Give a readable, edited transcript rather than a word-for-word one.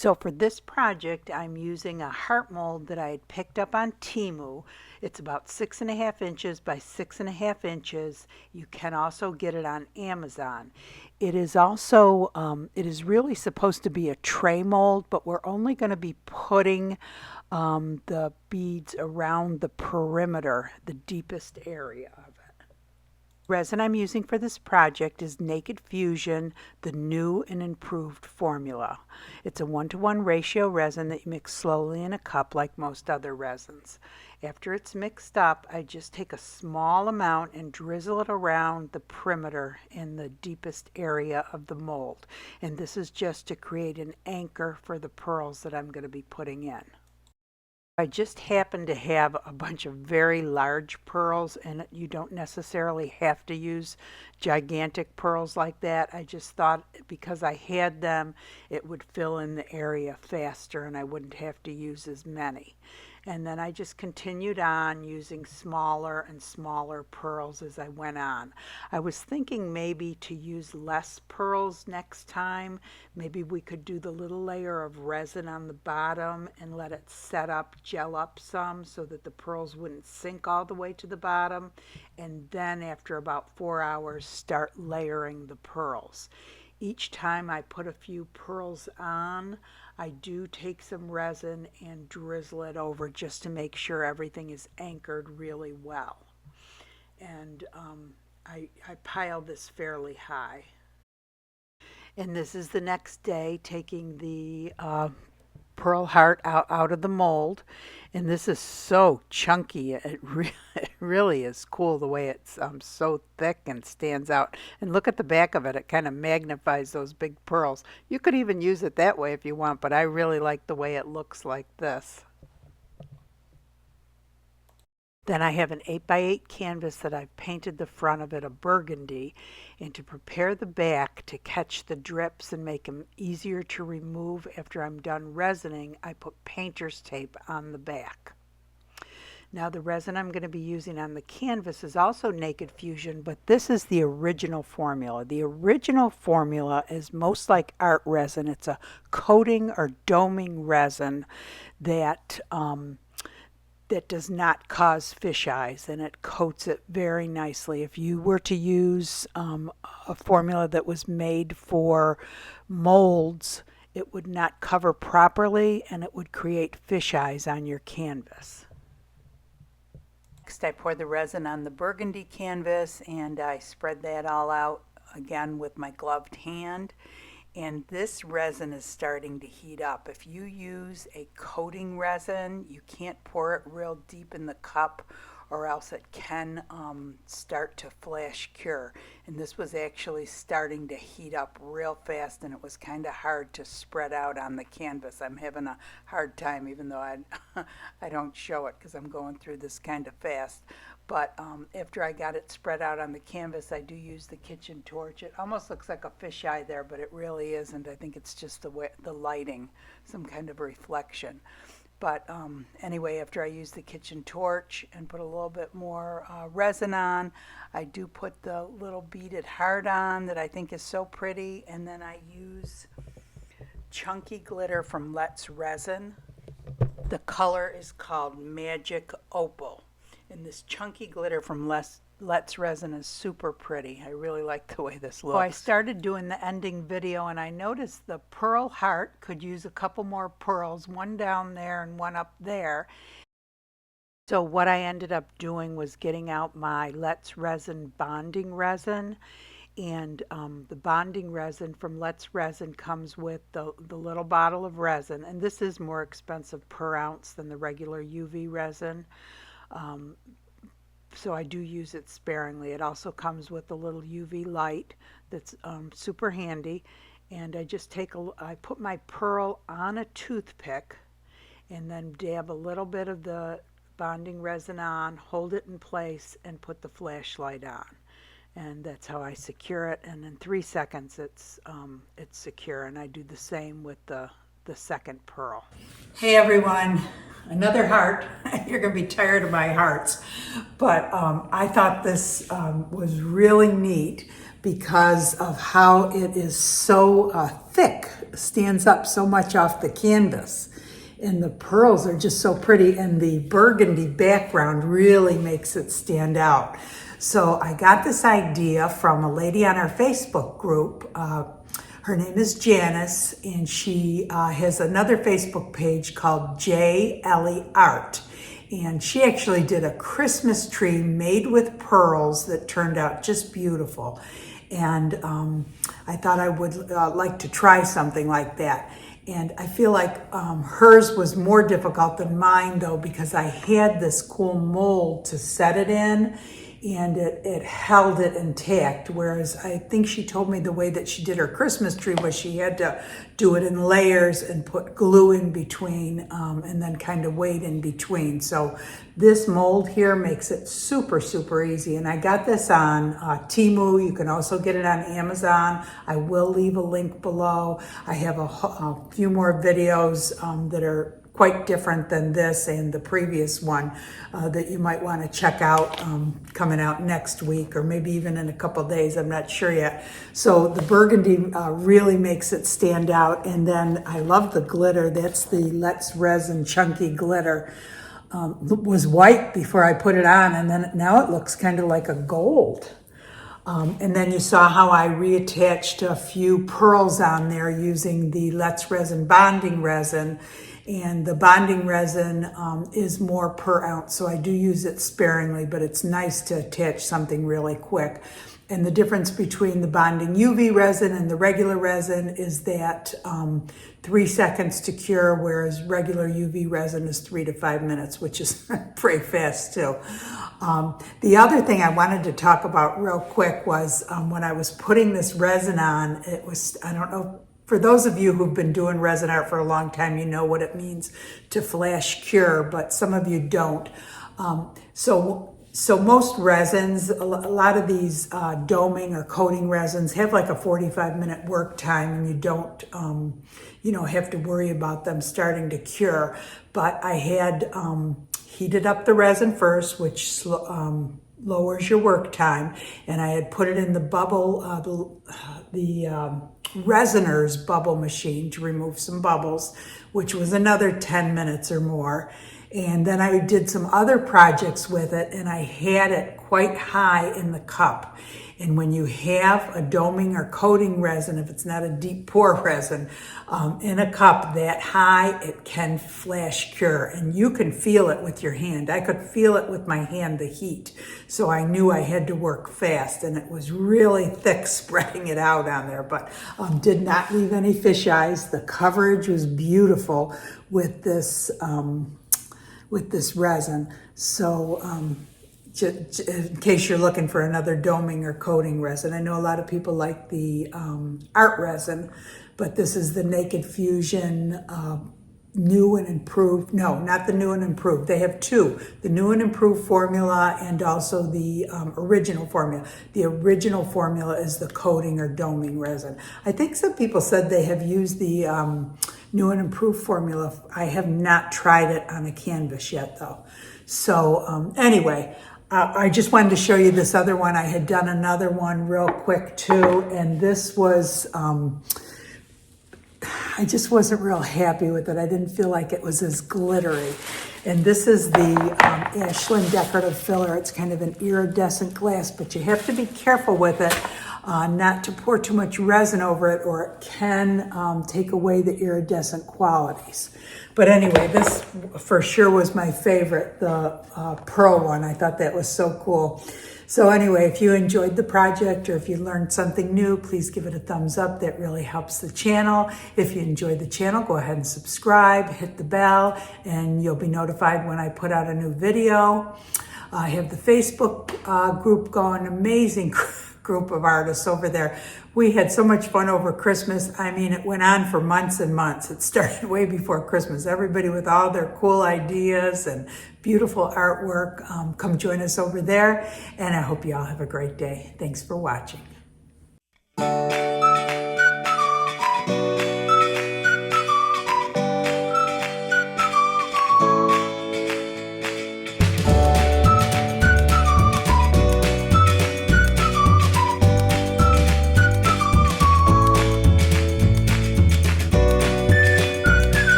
So for this project, I'm using a heart mold that I had picked up on Temu. It's about 6.5 inches by 6.5 inches. You can also get it on Amazon. It is also, it is really supposed to be a tray mold, but we're only going to be putting the beads around the perimeter, the deepest area of it. Resin I'm using for this project is Naked Fusion, the new and improved formula. It's a 1-to-1 ratio resin that you mix slowly in a cup like most other resins. After it's mixed up, I just take a small amount and drizzle it around the perimeter in the deepest area of the mold. And this is just to create an anchor for the pearls that I'm going to be putting in. I just happen to have a bunch of very large pearls, and you don't necessarily have to use gigantic pearls like that. I just thought because I had them, it would fill in the area faster and I wouldn't have to use as many. And then I just continued on using smaller and smaller pearls as I went on. I was thinking maybe to use less pearls next time. Maybe we could do the little layer of resin on the bottom and let it set up, gel up some so that the pearls wouldn't sink all the way to the bottom. And then after about 4 hours, start layering the pearls. Each time I put a few pearls on, I do take some resin and drizzle it over just to make sure everything is anchored really well. And I pile this fairly high. And this is the next day, taking the pearl heart out of the mold, and this is so chunky. It really is cool the way it's so thick and stands out. And look at the back of it. It kind of magnifies those big pearls. You could even use it that way if you want, but I really like the way it looks like this. Then I have an 8x8 canvas that I've painted the front of it a burgundy, and to prepare the back to catch the drips and make them easier to remove after I'm done resining, I put painter's tape on the back. Now the resin I'm going to be using on the canvas is also Naked Fusion, but this is the original formula. The original formula is most like art resin. It's a coating or doming resin that does not cause fish eyes, and it coats it very nicely. If you were to use a formula that was made for molds, it would not cover properly and it would create fish eyes on your canvas. Next, I pour the resin on the burgundy canvas and I spread that all out again with my gloved hand. And this resin is starting to heat up. If you use a coating resin, you can't pour it real deep in the cup or else it can start to flash cure. And this was actually starting to heat up real fast, and it was kind of hard to spread out on the canvas. I'm having a hard time, even though I don't show it because I'm going through this kind of fast. But after I got it spread out on the canvas, I do use the kitchen torch. It almost looks like a fisheye there, but it really isn't. I think it's just the lighting, some kind of reflection. But anyway, after I use the kitchen torch and put a little bit more resin on, I do put the little beaded heart on that I think is so pretty. And then I use chunky glitter from Let's Resin. The color is called Magic Opal. And this chunky glitter from Let's Resin is super pretty. I really like the way this looks. So I started doing the ending video and I noticed the pearl heart could use a couple more pearls, one down there and one up there. So what I ended up doing was getting out my Let's Resin bonding resin. And the bonding resin from Let's Resin comes with the little bottle of resin. And this is more expensive per ounce than the regular UV resin. So I do use it sparingly. It also comes with a little UV light that's super handy. And I just I put my pearl on a toothpick and then dab a little bit of the bonding resin on, hold it in place, and put the flashlight on. And that's how I secure it. And in 3 seconds, it's secure. And I do the same with the second pearl. Hey everyone, another heart. You're gonna be tired of my hearts, but I thought this was really neat because of how it is so thick, stands up so much off the canvas. And the pearls are just so pretty, and the burgundy background really makes it stand out. So I got this idea from a lady on our Facebook group. Her name is Janice, and she has another Facebook page called J. Ellie Art. And she actually did a Christmas tree made with pearls that turned out just beautiful. And I thought I would like to try something like that. And I feel like hers was more difficult than mine, though, because I had this cool mold to set it in, and it held it intact. Whereas I think she told me the way that she did her Christmas tree was she had to do it in layers and put glue in between, and then kind of wait in between. So this mold here makes it super, super easy. And I got this on Temu. You can also get it on Amazon. I will leave a link below. I have a few more videos that are quite different than this and the previous one that you might want to check out, coming out next week or maybe even in a couple days. I'm not sure yet. So the burgundy really makes it stand out. And then I love the glitter. That's the Let's Resin Chunky Glitter. It was white before I put it on, and then now it looks kind of like a gold. And then you saw how I reattached a few pearls on there using the Let's Resin bonding resin. And the bonding resin is more per ounce, so I do use it sparingly, but it's nice to attach something really quick. And the difference between the bonding UV resin and the regular resin is that 3 seconds to cure, whereas regular UV resin is 3 to 5 minutes, which is pretty fast too. The other thing I wanted to talk about real quick was when I was putting this resin on, it was, I don't know, for those of you who've been doing resin art for a long time, you know what it means to flash cure, but some of you don't. So most resins, a lot of these doming or coating resins have like a 45-minute work time, and you don't, have to worry about them starting to cure. But I had heated up the resin first, which lowers your work time, and I had put it in the bubble, the Resiner's bubble machine to remove some bubbles, which was another 10 minutes or more. And then I did some other projects with it, and I had it quite high in the cup. And when you have a doming or coating resin, if it's not a deep pour resin, in a cup that high, it can flash cure. And you can feel it with your hand. I could feel it with my hand, the heat. So I knew I had to work fast, and it was really thick spreading it out on there, but did not leave any fish eyes. The coverage was beautiful with this resin. So in case you're looking for another doming or coating resin, I know a lot of people like the art resin, but this is the Naked Fusion new and improved. No, not the new and improved. They have two, the new and improved formula and also the original formula. The original formula is the coating or doming resin. I think some people said they have used the new and improved formula. I have not tried it on a canvas yet though. So anyway, I just wanted to show you this other one. I had done another one real quick too, and this was, I just wasn't real happy with it. I didn't feel like it was as glittery. And this is the Ashland decorative filler. It's kind of an iridescent glass, but you have to be careful with it, not to pour too much resin over it, or it can take away the iridescent qualities. But anyway, this for sure was my favorite, the pearl one. I thought that was so cool. So anyway, if you enjoyed the project or if you learned something new, please give it a thumbs up. That really helps the channel. If you enjoyed the channel, go ahead and subscribe, hit the bell, and you'll be notified when I put out a new video. I have the Facebook group going, amazing group of artists over there. We had so much fun over Christmas. I mean, it went on for months and months. It started way before Christmas. Everybody with all their cool ideas and beautiful artwork. Come join us over there, and I hope you all have a great day. Thanks for watching.